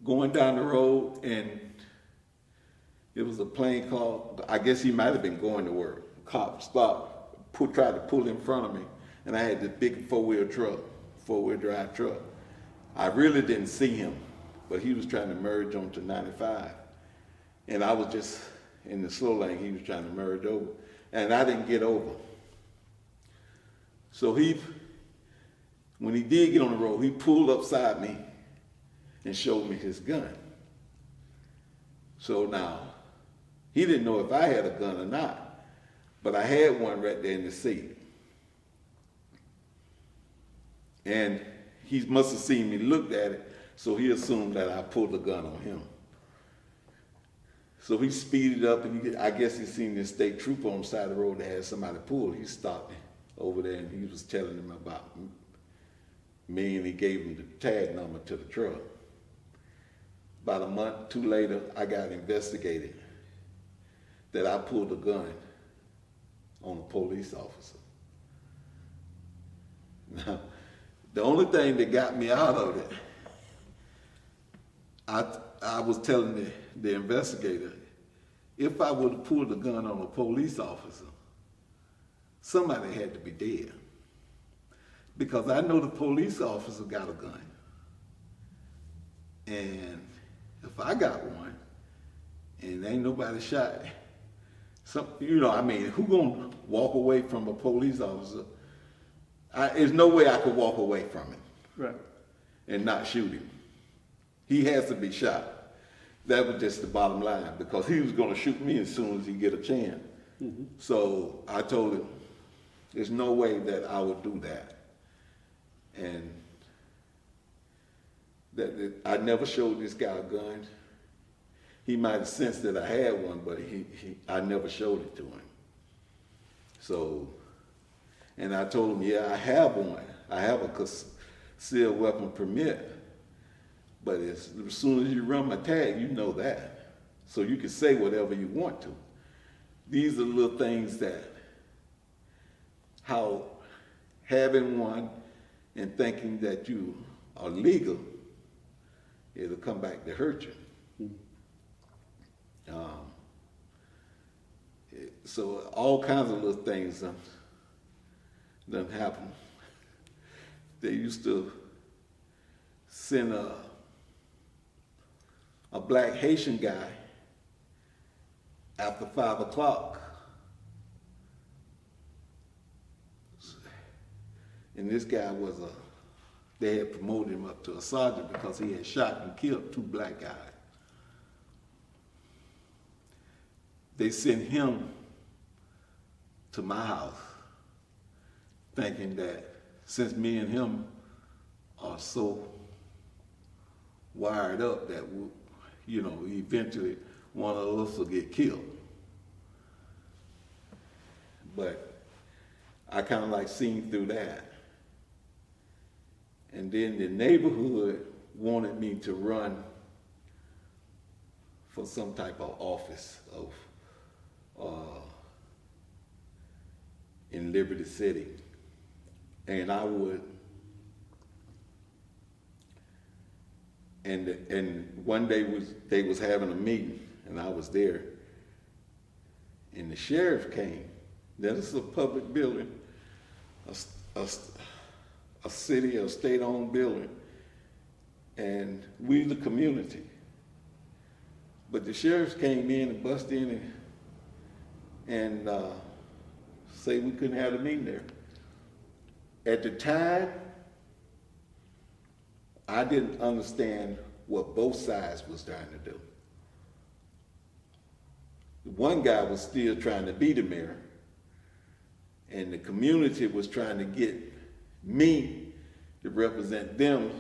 going down the road, and it was a plane called, I guess he might have been going to work. Cop stopped, tried to pull in front of me, and I had this big four-wheel drive truck. I really didn't see him, but he was trying to merge onto 95. And I was just in the slow lane, he was trying to merge over. And I didn't get over. So when he did get on the road, he pulled up beside me and showed me his gun. So now, he didn't know if I had a gun or not, but I had one right there in the seat. And he must have seen me look at it, so he assumed that I pulled the gun on him. So he speeded up, and I guess he seen this state trooper on the side of the road that had somebody pulled. He stopped over there, and he was telling him about me, and he gave him the tag number to the truck. About a month or two later, I got investigated that I pulled a gun on a police officer. Now, the only thing that got me out of it, I was telling the investigator, if I would have pulled a gun on a police officer, somebody had to be dead. Because I know the police officer got a gun. And if I got one, and ain't nobody shot, who gonna walk away from a police officer? There's no way I could walk away from him. Right. And not shoot him. He has to be shot. That was just the bottom line, because he was gonna shoot me as soon as he get a chance. Mm-hmm. So I told him, there's no way that I would do that. And that I never showed this guy a gun. He might have sensed that I had one, but I never showed it to him. So, and I told him, yeah, I have one. I have a concealed weapon permit. But as soon as you run my tag, you know that. So you can say whatever you want to. These are little things that, how having one and thinking that you are legal, it'll come back to hurt you. So all kinds of little things done happen. They used to send a black Haitian guy after 5 o'clock. And this guy they had promoted him up to a sergeant because he had shot and killed 2 black guys. They sent him to my house thinking that since me and him are so wired up that, eventually one of us will get killed. But I kind of like seen through that. And then the neighborhood wanted me to run for some type of office in Liberty City. And I would, and one day they was having a meeting, and I was there, and the sheriff came. Now this is a public building, a city or state-owned building, and we the community. But the sheriffs came in and busted in and say we couldn't have the meeting there. At the time, I didn't understand what both sides was trying to do. One guy was still trying to be the mayor, and the community was trying to get me to represent them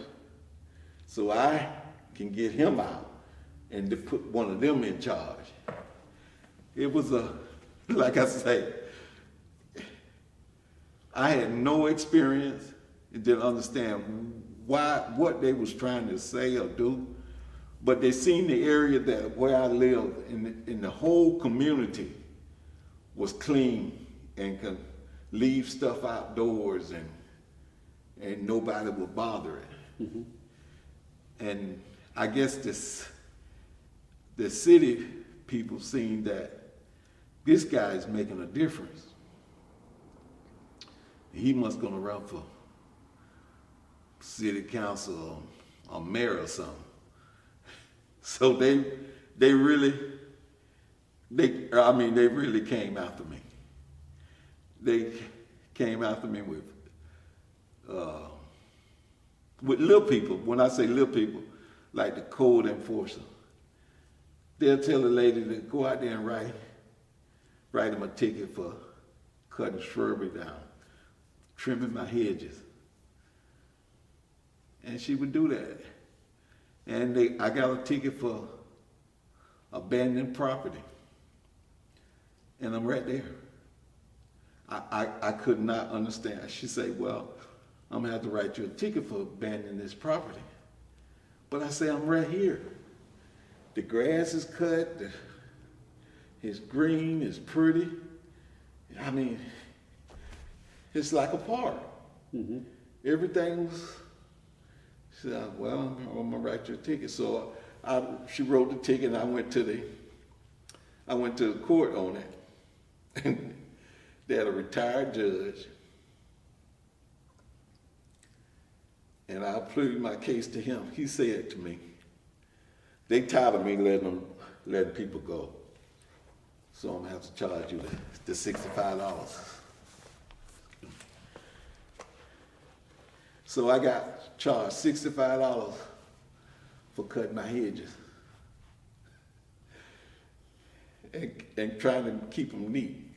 so I can get him out and to put one of them in charge. It was like I say, I had no experience, didn't understand what they was trying to say or do, but they seen the area that where I lived in the whole community was clean and could leave stuff outdoors and nobody would bother it. Mm-hmm. And I guess the city people seen that this guy is making a difference. He must gonna run for city council or mayor or something. So they really came after me. They came after me with little people. When I say little people, like the code enforcer, they'll tell the lady to go out there and write them a ticket for cutting shrubbery down, trimming my hedges. And she would do that. And I got a ticket for abandoning property. And I'm right there. I could not understand. She said, well, I'm gonna have to write you a ticket for abandoning this property. But I say, I'm right here. The grass is cut, it's green, it's pretty. I mean, it's like a park. Mm-hmm. Everything was, she said, well, I'm gonna write you a ticket. So she wrote the ticket and I went to the court on it. And they had a retired judge. And I pleaded my case to him. He said to me, they tired of me letting people go. So I'm gonna have to charge you the $65. So I got charged $65 for cutting my hedges and trying to keep them neat.